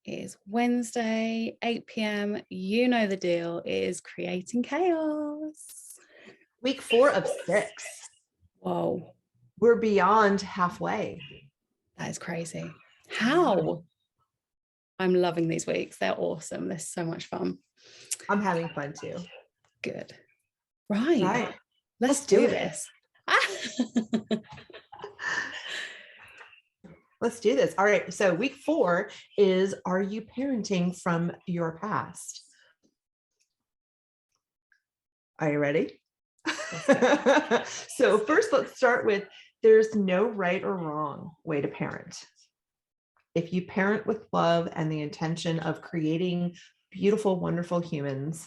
It is Wednesday, 8 p.m. You know the deal. It is creating chaos. Week 4 of 6. Whoa, We're beyond halfway. that is crazy. How? I'm loving these weeks. They're awesome. They're so much fun. I'm having fun too. Good. Right. Let's do this. Let's do this. All right. So week 4 is, are you parenting from your past? Are you ready? So first, let's start with, there's no right or wrong way to parent. If you parent with love and the intention of creating beautiful, wonderful humans,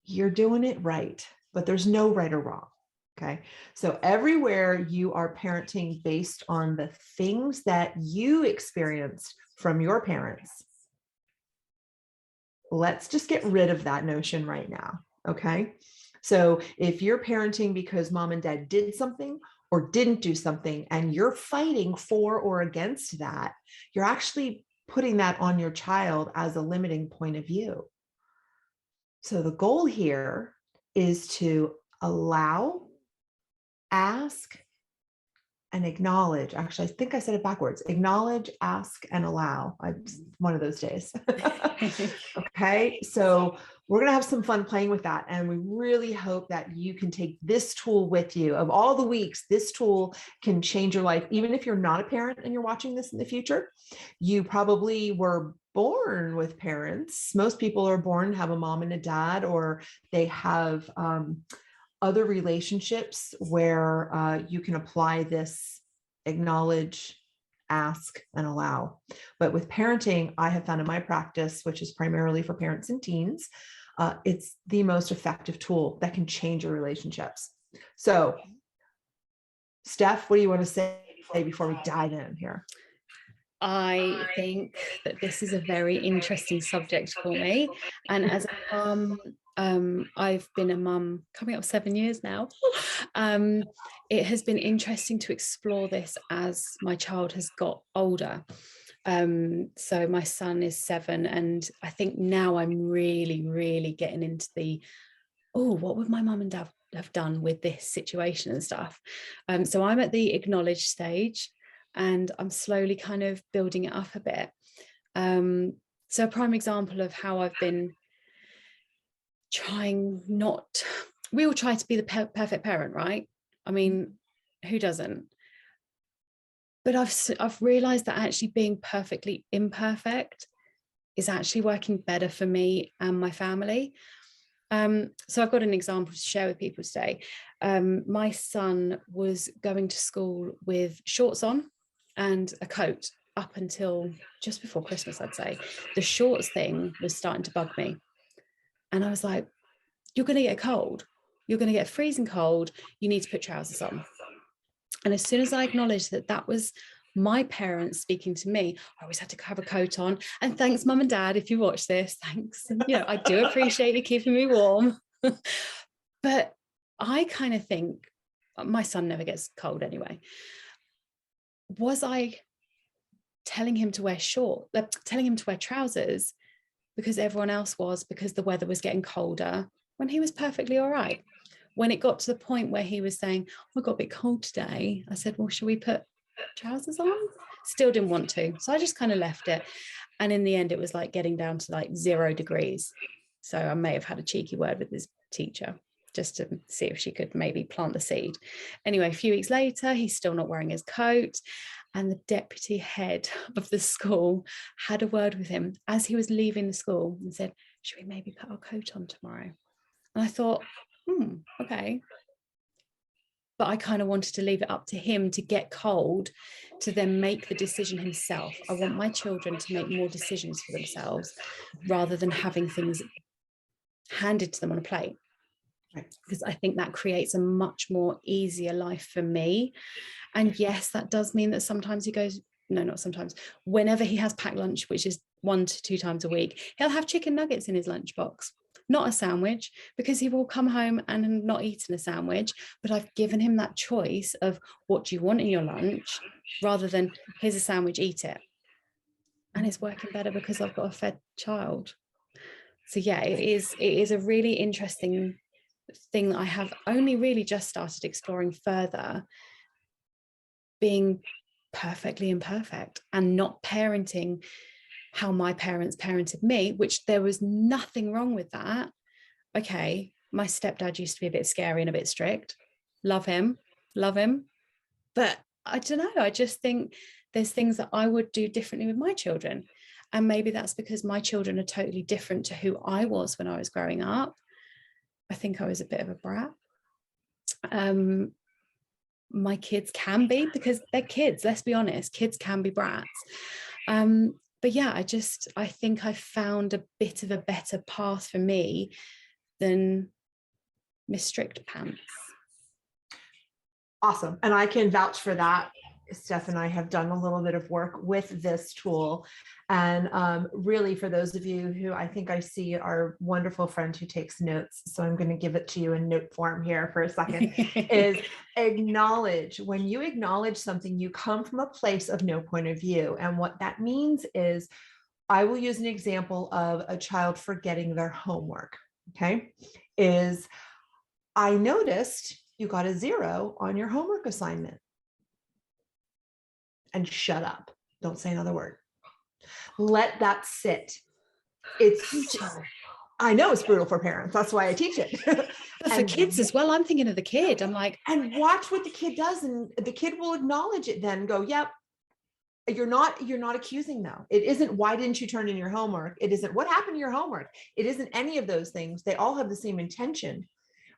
you're doing it right, but there's no right or wrong. Okay. So everywhere you are parenting based on the things that you experienced from your parents, let's just get rid of that notion right now. Okay. So if you're parenting because mom and dad did something or didn't do something, and you're fighting for or against that, you're actually putting that on your child as a limiting point of view. So the goal here is to allow, ask, and acknowledge. Actually, I think I said it backwards. Acknowledge, ask, and allow. One of those days. Okay. So we're going to have some fun playing with that. And we really hope that you can take this tool with you. Of all the weeks, this tool can change your life. Even if you're not a parent and you're watching this in the future, you probably were born with parents. Most people are born, have a mom and a dad, or they have other relationships where you can apply this acknowledge, ask, and allow. But with parenting, I have found in my practice, which is primarily for parents and teens, it's the most effective tool that can change your relationships. So, Steph, what do you want to say before we dive in here? I think that this is a very interesting subject for me. And as a mum, I've been a mum coming up 7 years now. It has been interesting to explore this as my child has got older. So my son is 7, and I think now I'm really getting into what would my mum and dad have done with this situation and stuff. So I'm at the acknowledge stage, and I'm slowly kind of building it up a bit. So a prime example of how I've been we all try to be the perfect parent, right? I mean, who doesn't? But I've realized that actually being perfectly imperfect is actually working better for me and my family. So I've got an example to share with people today. My son was going to school with shorts on and a coat up until just before Christmas, I'd say. The shorts thing was starting to bug me. And I was like, you're going to get cold. You're going to get freezing cold. You need to put trousers on. And as soon as I acknowledged that that was my parents speaking to me, I always had to have a coat on. And thanks, mum and dad, if you watch this, thanks. I do appreciate you keeping me warm. But I kind of think my son never gets cold anyway. Was I telling him to wear trousers because everyone else was, because the weather was getting colder, when he was perfectly all right? When it got to the point where he was saying, I got a bit cold today, I said, well, should we put trousers on? Still didn't want to. So I just kind of left it. And in the end, it was like getting down to like 0 degrees. So I may have had a cheeky word with his teacher just to see if she could maybe plant the seed. Anyway, a few weeks later, he's still not wearing his coat. And the deputy head of the school had a word with him as he was leaving the school and said, should we maybe put our coat on tomorrow? And I thought, okay. But I kind of wanted to leave it up to him to get cold, to then make the decision himself. I want my children to make more decisions for themselves rather than having things handed to them on a plate. Right. Because I think that creates a much more easier life for me. And yes, that does mean that sometimes he goes, no, not sometimes, whenever he has packed lunch, which is 1 to 2 times a week, he'll have chicken nuggets in his lunchbox, not a sandwich, because he will come home and not eaten a sandwich. But I've given him that choice of what do you want in your lunch, rather than here's a sandwich, eat it. and it's working better because I've got a fed child. So yeah, it is a really interesting thing that I have only really just started exploring further, being perfectly imperfect and not parenting how my parents parented me, which there was nothing wrong with that. Okay, my stepdad used to be a bit scary and a bit strict. Love him. But I don't know. I just think there's things that I would do differently with my children. And maybe that's because my children are totally different to who I was when I was growing up. I think I was a bit of a brat. My kids can be, because they're kids. Let's be honest, kids can be brats. But yeah, I think I found a bit of a better path for me than Miss Strict Pants. Awesome. And I can vouch for that. Steph and I have done a little bit of work with this tool. And really, for those of you who, I think I see our wonderful friend who takes notes, so I'm going to give it to you in note form here for a second, is acknowledge. When you acknowledge something, you come from a place of no point of view. And what that means is, I will use an example of a child forgetting their homework. Okay. Is, I noticed you got a 0 on your homework assignment. And shut up. Don't say another word. Let that sit. It's brutal. I know it's brutal for parents. That's why I teach it. But for kids as well, I'm thinking of the kid. I'm like, and watch what the kid does, and the kid will acknowledge it then, go, yep. You're not accusing though. It isn't, why didn't you turn in your homework? It isn't, what happened to your homework? It isn't any of those things. They all have the same intention.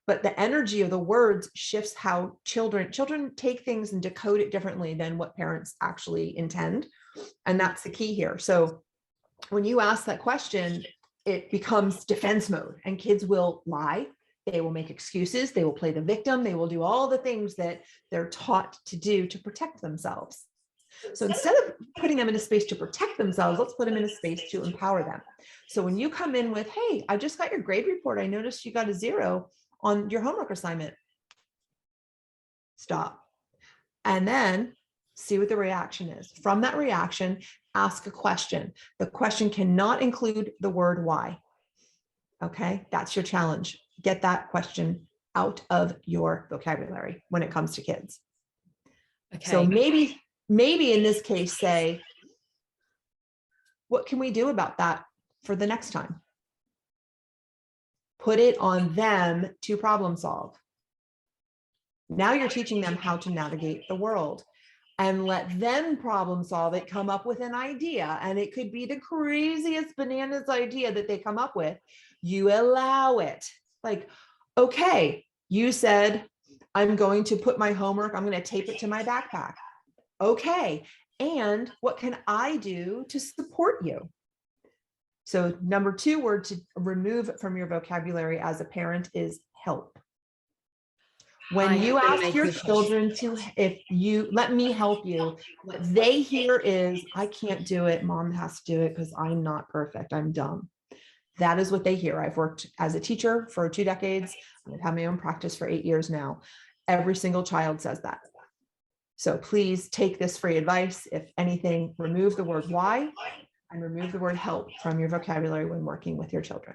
But the energy of the words shifts how children take things and decode it differently than what parents actually intend. And that's the key here. So when you ask that question, it becomes defense mode, and kids will lie. They will make excuses. They will play the victim. They will do all the things that they're taught to do to protect themselves. So instead of putting them in a space to protect themselves, let's put them in a space to empower them. So when you come in with, hey, I just got your grade report. I noticed you got a 0 on your homework assignment. Stop. And then see what the reaction is. From that reaction, ask a question. The question cannot include the word why. Okay, that's your challenge. Get that question out of your vocabulary when it comes to kids. Okay. So maybe in this case, say, what can we do about that for the next time? Put it on them to problem solve. Now you're teaching them how to navigate the world, and let them problem solve it, come up with an idea. And it could be the craziest bananas idea that they come up with. You allow it. Like, okay, you said, I'm going to put my homework, I'm going to tape it to my backpack. Okay. And what can I do to support you? So number 2 word to remove from your vocabulary as a parent is help. When you ask your children to, if you let me help you, what they hear is, I can't do it. Mom has to do it because I'm not perfect. I'm dumb. That is what they hear. I've worked as a teacher for 2 decades. I've had my own practice for 8 years now. Every single child says that. So please take this free advice. If anything, remove the word why and remove the word help from your vocabulary when working with your children.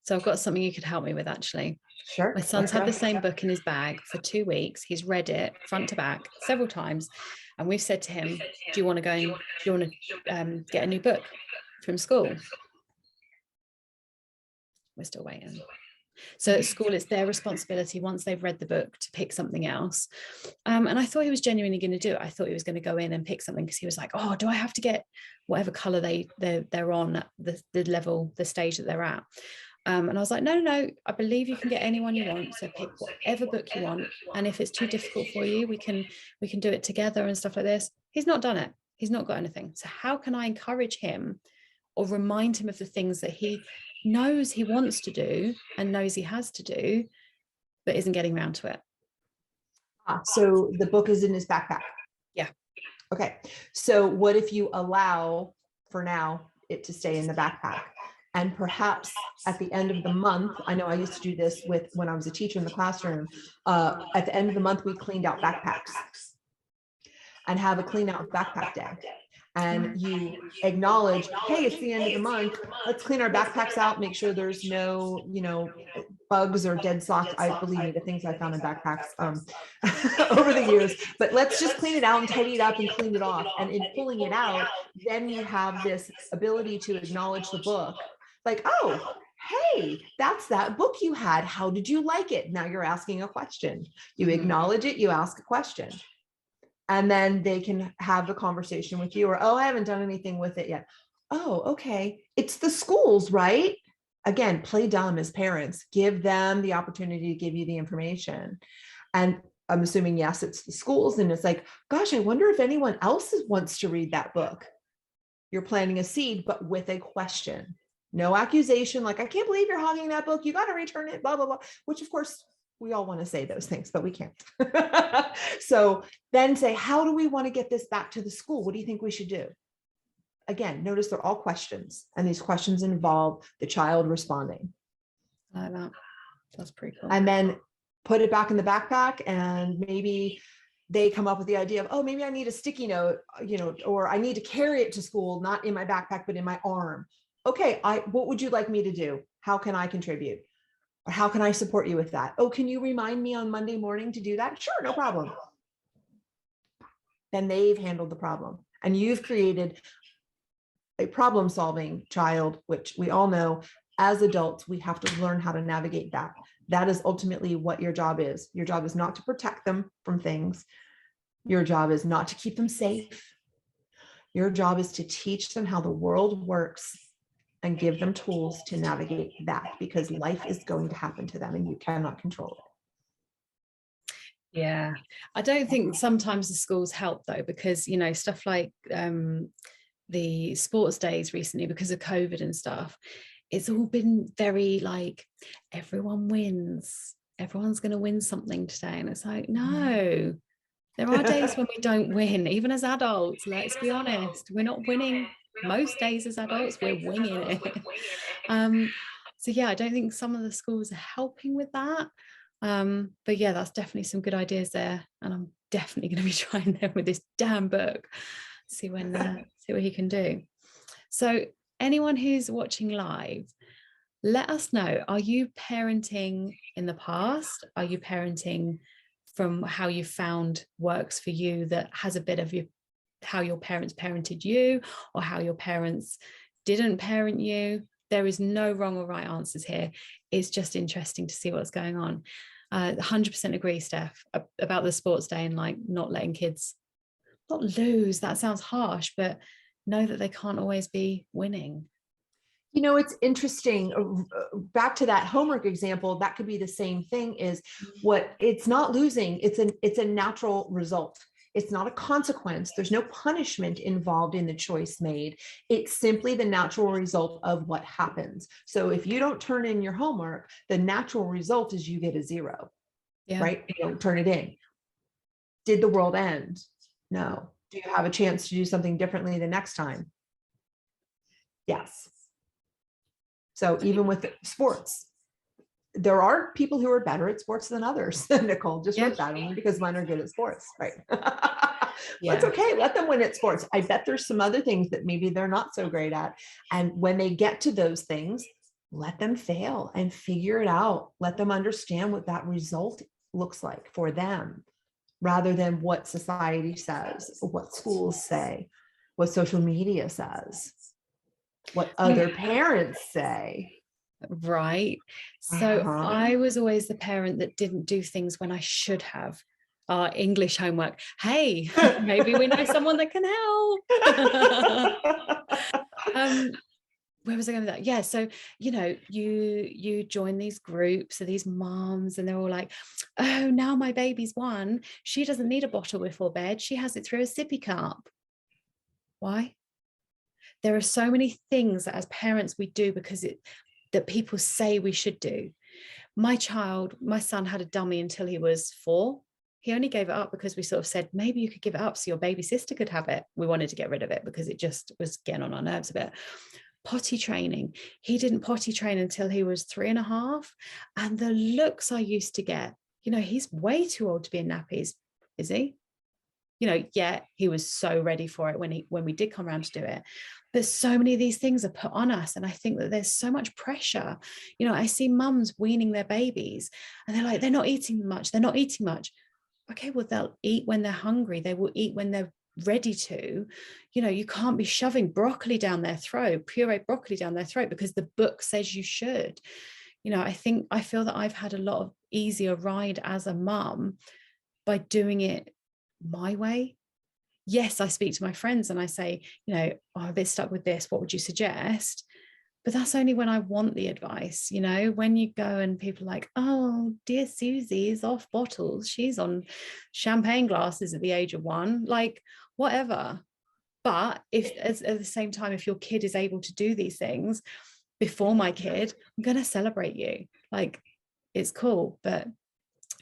So I've got something you could help me with, actually. Sure. My son's had the same book in his bag for 2 weeks. He's read it front to back several times. And we've said to him, do you want to get a new book from school? We're still waiting. So at school, it's their responsibility once they've read the book to pick something else. And I thought he was genuinely going to do it. I thought he was going to go in and pick something, because he was like, oh, do I have to get whatever color they're on at the level, the stage that they're at? And I was like, no, I believe you can get anyone you want. So pick whatever book you want. And if it's too difficult for you, we can do it together and stuff like this. He's not done it. He's not got anything. So how can I encourage him or remind him of the things that he knows he wants to do and knows he has to do, but isn't getting around to it? So the book is in his backpack. Yeah. Okay. So what if you allow, for now, it to stay in the backpack? And perhaps at the end of the month, I know I used to do this when I was a teacher in the classroom, at the end of the month, we cleaned out backpacks and have a clean out backpack day. and you acknowledge, hey, it's the end of the month. Let's clean our backpacks out, make sure there's no, bugs or dead socks. I believe me, the things I found in backpacks over the years, but let's just clean it out and tidy it up and clean it off. And in pulling it out, then you have this ability to acknowledge the book. Like, oh, hey, that's that book you had. How did you like it? Now you're asking a question. You acknowledge it, you ask a question. And then they can have the conversation with you, or, oh, I haven't done anything with it yet. Oh, okay. It's the schools, right? Again, play dumb as parents, give them the opportunity to give you the information. And I'm assuming, yes, it's the schools. And it's like, gosh, I wonder if anyone else wants to read that book. You're planting a seed, but with a question. No accusation, like, I can't believe you're hogging that book. You got to return it, blah, blah, blah, which of course, we all want to say those things, but we can't. So then say, how do we want to get this back to the school? What do you think we should do? Again, notice they're all questions, and these questions involve the child responding. I like that. That's pretty cool. And then put it back in the backpack, and maybe they come up with the idea of, oh, maybe I need a sticky note, or I need to carry it to school, not in my backpack, but in my arm. Okay, what would you like me to do? How can I contribute? Or how can I support you with that? Oh, can you remind me on Monday morning to do that? Sure, no problem. Then they've handled the problem, and you've created a problem-solving child, which we all know as adults, we have to learn how to navigate that. That is ultimately what your job is. Your job is not to protect them from things. Your job is not to keep them safe. Your job is to teach them how the world works and give them tools to navigate that, because life is going to happen to them and you cannot control it. Yeah, I don't think sometimes the schools help though, because stuff like the sports days recently, because of COVID and stuff, it's all been very like, everyone wins, everyone's going to win something today, and it's like, no, there are days when we don't win, even as adults. Let's be honest, we're not winning most days as adults, we're winging it. So yeah, I don't think some of the schools are helping with that. But yeah, that's definitely some good ideas there, and I'm definitely going to be trying them with this damn book. See what he can do. So anyone who's watching live, let us know, are you parenting in the past? Are you parenting from how you found works for you, that has a bit of how your parents parented you, or how your parents didn't parent you? There is no wrong or right answers here. It's just interesting to see what's going on. 100% agree, Steph, about the sports day, and like not letting kids not lose. That sounds harsh, but know that they can't always be winning. It's interesting. Back to that homework example, that could be the same thing. It's not losing. It's a natural result. It's not a consequence. There's no punishment involved in the choice made. It's simply the natural result of what happens. So if you don't turn in your homework, the natural result is you get a 0, right? You don't turn it in. Did the world end? No. Do you have a chance to do something differently the next time? Yes. So even with sports, there are people who are better at sports than others. Nicole just wrote that only because mine are good at sports, right? That's okay. Let them win at sports. I bet there's some other things that maybe they're not so great at. And when they get to those things, let them fail and figure it out. Let them understand what that result looks like for them, rather than what society says, what schools say, what social media says, what other parents say. Right. So I was always the parent that didn't do things when I should have. English homework. Hey, maybe we know someone that can help. Where was I going with that? Yeah. So, you join these groups of these moms, and they're all like, oh, now my baby's 1. She doesn't need a bottle before bed. She has it through a sippy cup. Why? There are so many things that as parents we do because that people say we should do. My son had a dummy until he was 4. He only gave it up because we sort of said, maybe you could give it up so your baby sister could have it. We wanted to get rid of it because it just was getting on our nerves a bit. Potty training. He didn't potty train until he was 3.5. And the looks I used to get, he's way too old to be in nappies. Is he? Yeah, he was so ready for it when we did come around to do it. But so many of these things are put on us. And I think that there's so much pressure. I see mums weaning their babies and they're like, they're not eating much. They're not eating much. Okay, well, they'll eat when they're hungry. They will eat when they're ready to. You can't be shoving broccoli down their throat, pureed broccoli down their throat because the book says you should. I feel that I've had a lot of easier ride as a mum by doing it my way. Yes, I speak to my friends and I say, I'm a bit stuck with this. What would you suggest? But that's only when I want the advice. When you go and people are like, oh, dear Susie is off bottles. She's on champagne glasses at the age of 1, like whatever. But if at the same time, if your kid is able to do these things before my kid, I'm going to celebrate you. Like, it's cool. But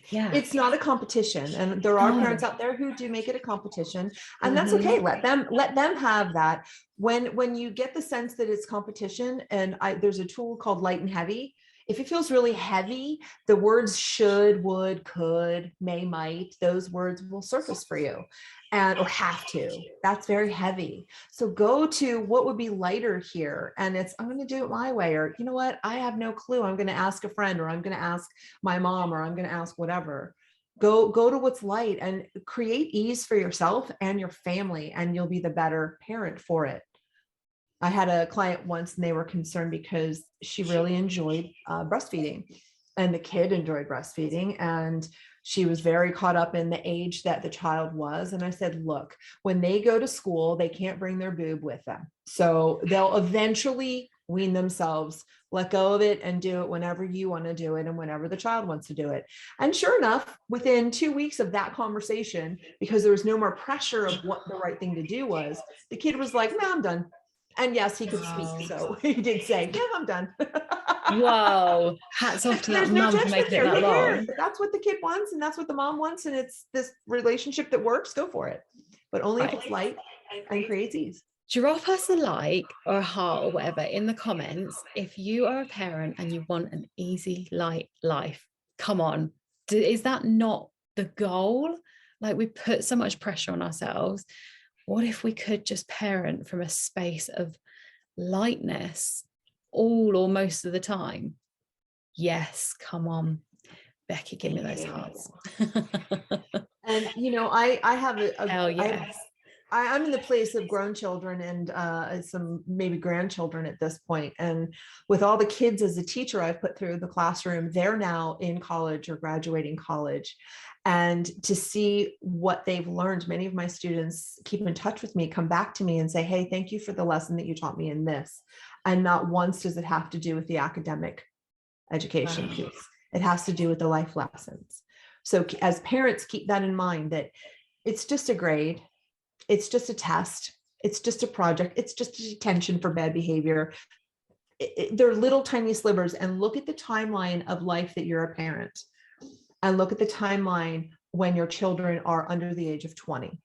yeah, it's not a competition, and there are parents out there who do make it a competition, and that's okay. Let them have that. When you get the sense that it's competition, and there's a tool called light and heavy. If it feels really heavy, the words should, would, could, may, might, those words will surface for you, or have to. That's very heavy. So go to what would be lighter here. And I'm going to do it my way, or you know what? I have no clue. I'm going to ask a friend, or I'm going to ask my mom, or I'm going to ask whatever. Go to what's light and create ease for yourself and your family, and you'll be the better parent for it. I had a client once and they were concerned because she really enjoyed breastfeeding, and the kid enjoyed breastfeeding, and she was very caught up in the age that the child was. And I said, look, when they go to school, they can't bring their boob with them. So they'll eventually wean themselves, let go of it, and do it whenever you want to do it and whenever the child wants to do it. And sure enough, within 2 weeks of that conversation, because there was no more pressure of what the right thing to do was, the kid was like, no, I'm done. And yes, he could speak. So he did say, yeah, I'm done. Whoa. Hats off to that mom for making it that long. That's what the kid wants, and that's what the mom wants. And it's this relationship that works. Go for it. But only if it's light and creates ease. Drop us a like or a heart or whatever in the comments if you are a parent and you want an easy, light life. Come on. Is that not the goal? Like, we put so much pressure on ourselves. What if we could just parent from a space of lightness all or most of the time? Yes, come on, Becky, give me those hearts. And I have hell yes. I'm in the place of grown children and some maybe grandchildren at this point. And with all the kids as a teacher I've put through the classroom, they're now in college or graduating college. And to see what they've learned, many of my students keep in touch with me, come back to me and say, hey, thank you for the lesson that you taught me in this. And not once does it have to do with the academic education piece. It has to do with the life lessons. So as parents, keep that in mind, that it's just a grade. It's just a test. It's just a project. It's just a detention for bad behavior. They're little tiny slivers. And look at the timeline of life that you're a parent. And look at the timeline when your children are under the age of 20.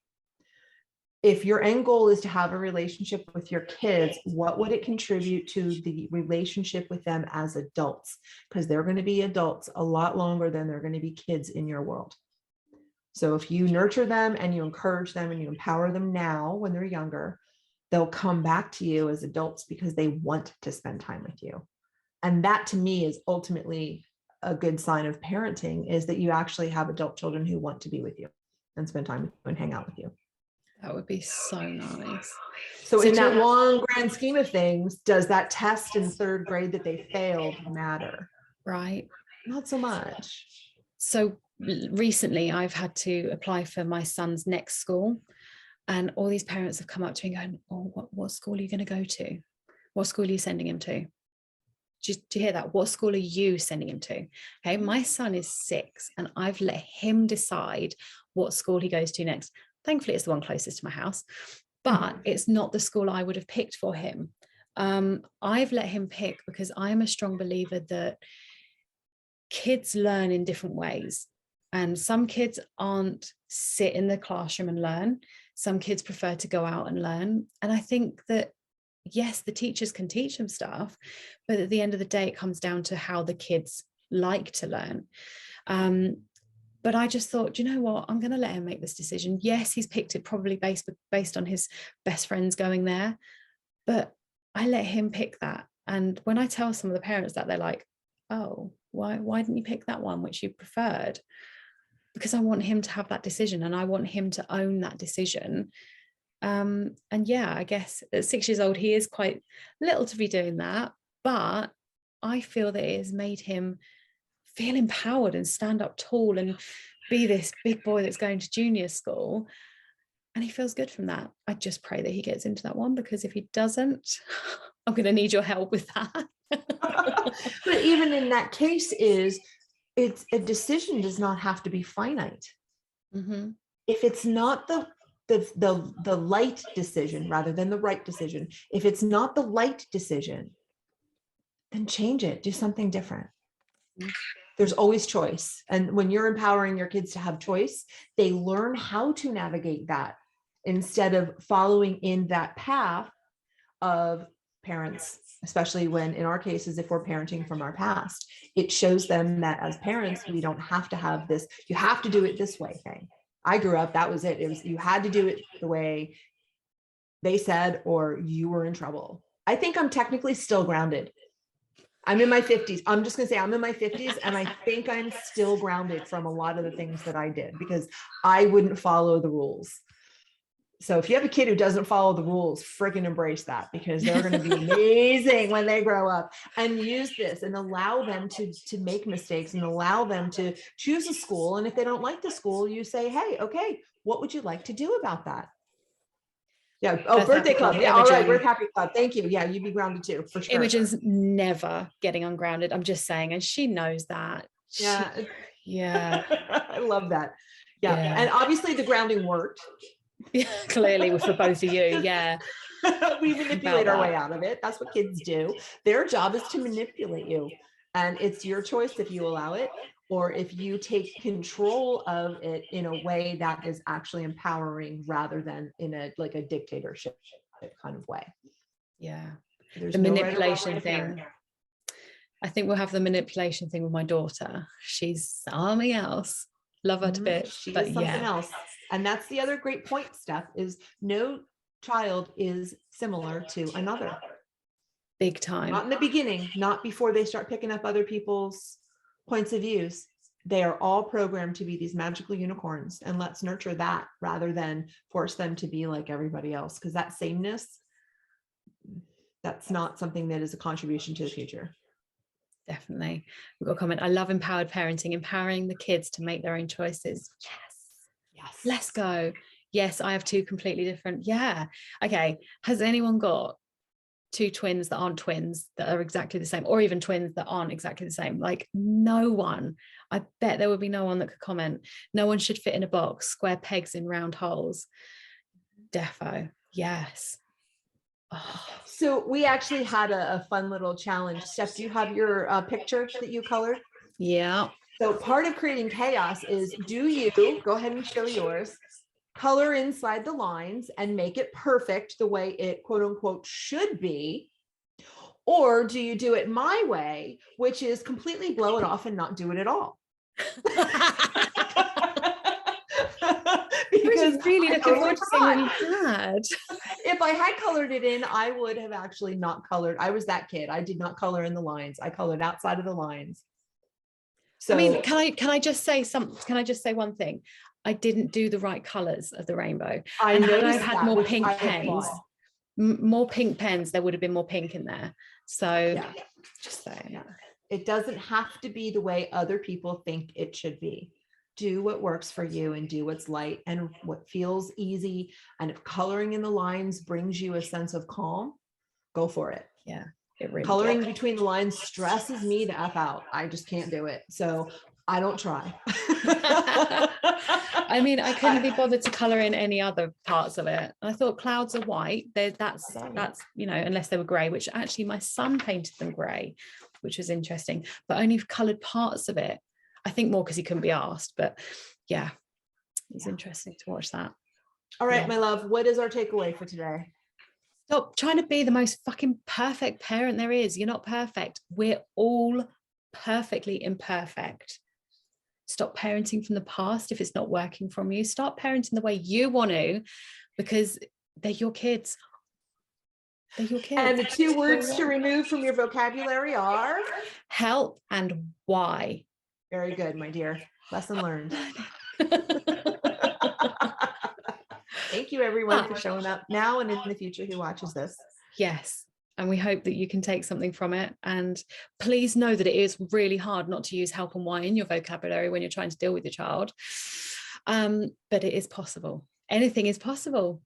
If your end goal is to have a relationship with your kids, what would it contribute to the relationship with them as adults? Because they're going to be adults a lot longer than they're going to be kids in your world. So if you nurture them and you encourage them and you empower them now when they're younger, they'll come back to you as adults because they want to spend time with you. And that to me is ultimately a good sign of parenting, is that you actually have adult children who want to be with you and spend time with you and hang out with you. That would be so nice. So in that long grand scheme of things, does that test in 3rd grade that they failed matter? Right. Not so much. So recently I've had to apply for my son's next school, and all these parents have come up to me going, oh, what school are you going to go to? What school are you sending him to? Do you hear that? What school are you sending him to? Okay, my son is 6 and I've let him decide what school he goes to next. Thankfully, it's the one closest to my house, but it's not the school I would have picked for him. I've let him pick because I'm a strong believer that kids learn in different ways. And some kids aren't sit in the classroom and learn. Some kids prefer to go out and learn. And I think that, yes, the teachers can teach them stuff, but at the end of the day, it comes down to how the kids like to learn. But I just thought, do you know what? I'm going to let him make this decision. Yes, he's picked it probably based on his best friends going there, but I let him pick that. And when I tell some of the parents that, they're like, oh, why didn't you pick that one which you preferred? Because I want him to have that decision, and I want him to own that decision. And yeah, I guess at 6 years old, he is quite little to be doing that, but I feel that it has made him feel empowered and stand up tall and be this big boy that's going to junior school. And he feels good from that. I just pray that he gets into that one, because if he doesn't, I'm going to need your help with that. But even in that case, it's a decision does not have to be finite. Mm-hmm. If it's not the light decision rather than the right decision, if it's not the light decision, then change it, do something different. Mm-hmm. There's always choice. And when you're empowering your kids to have choice, they learn how to navigate that instead of following in that path of parents, especially when, in our cases, if we're parenting from our past, it shows them that as parents, we don't have to have this, you have to do it this way thing. I grew up, that was it. It was, you had to do it the way they said, or you were in trouble. I think I'm technically still grounded. I'm in my 50s. I'm just going to say I'm in my 50s, and I think I'm still grounded from a lot of the things that I did because I wouldn't follow the rules. So if you have a kid who doesn't follow the rules, freaking embrace that, because they're going to be amazing when they grow up, and use this and allow them to make mistakes and allow them to choose a school. And if they don't like the school, you say, hey, okay, what would you like to do about that? Yeah. Oh, birthday club. Yeah. All right. We're happy club. Thank you. Yeah. You'd be grounded too, for sure. Imogen's never getting ungrounded. I'm just saying. And she knows that. Yeah. Yeah. I love that. Yeah. And obviously the grounding worked. Yeah, clearly for both of you. Yeah. We manipulate our way out of it. That's what kids do. Their job is to manipulate you. And it's your choice if you allow it, or if you take control of it in a way that is actually empowering rather than in a like a dictatorship kind of way. Yeah. There's the no manipulation right thing. I think we'll have the manipulation thing with my daughter. She's something else. Love her to bits. She but is something else. And that's the other great point, Steph, is no child is similar to another. Big time. Not in the beginning, not before they start picking up other people's points of views. They are all programmed to be these magical unicorns, and let's nurture that rather than force them to be like everybody else, because that sameness, that's not something that is a contribution to the future. Definitely. We've got a comment. I love empowered parenting, empowering the kids to make their own choices. Yes. Let's go. Yes, I have two completely different. Yeah. Okay. Has anyone got two twins that aren't twins that are exactly the same, or even twins that aren't exactly the same? Like, no one. I bet there would be no one that could comment. No one should fit in a box, square pegs in round holes. Defo. Yes. Oh. So we actually had a fun little challenge. Steph, do you have your picture that you colored? Yeah. So part of creating chaos is, do you go ahead and show yours, color inside the lines and make it perfect the way it quote unquote should be? Or do you do it my way, which is completely blow it off and not do it at all? Because really looking forward to seeing what you had. If I had colored it in, I would have actually not colored. I was that kid. I did not color in the lines. I colored outside of the lines. So I mean, can I just say something? Can I just say one thing? I didn't do the right colors of the rainbow. And had I had more pink pens, more pink pens, there would have been more pink in there. So yeah. Just saying. Yeah. It doesn't have to be the way other people think it should be. Do what works for you and do what's light and what feels easy. And if coloring in the lines brings you a sense of calm, go for it. Yeah. It really coloring between the lines stresses me to F out. I just can't do it. So I don't try. I mean, I couldn't be bothered to color in any other parts of it. I thought clouds are white. That's, you know, unless they were gray, which actually my son painted them gray, which was interesting, but only colored parts of it. I think more because he couldn't be asked, but yeah, it was interesting to watch that. All right, my love, what is our takeaway for today? Stop trying to be the most fucking perfect parent there is. You're not perfect. We're all perfectly imperfect. Stop parenting from the past if it's not working from you. Start parenting the way you want to, because they're your kids. They're your kids. And the 2 words to remove from your vocabulary are help and why. very good, my dear. Lesson learned. Thank you, everyone, for showing up now and in the future who watches this. Yes. And we hope that you can take something from it. And please know that it is really hard not to use help and why in your vocabulary when you're trying to deal with your child. But it is possible. Anything is possible.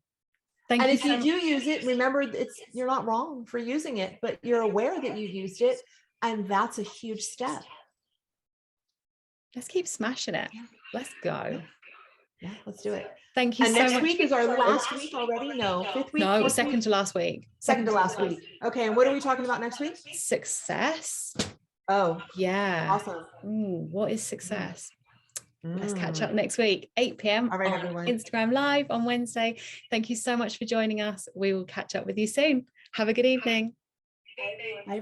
And if you do use it, remember you're not wrong for using it, but you're aware that you used it. And that's a huge step. Let's keep smashing it. Let's go. Yeah, let's do it. Thank you so much. Next week is our last week already? No, 5th week? No, second to last week. Second to last week. Okay, and what are we talking about next week? Success. Oh, yeah. Awesome. Ooh, what is success? Let's catch up next week, 8 p.m. All right, on everyone. Instagram Live on Wednesday. Thank you so much for joining us. We will catch up with you soon. Have a good evening. Bye, everyone.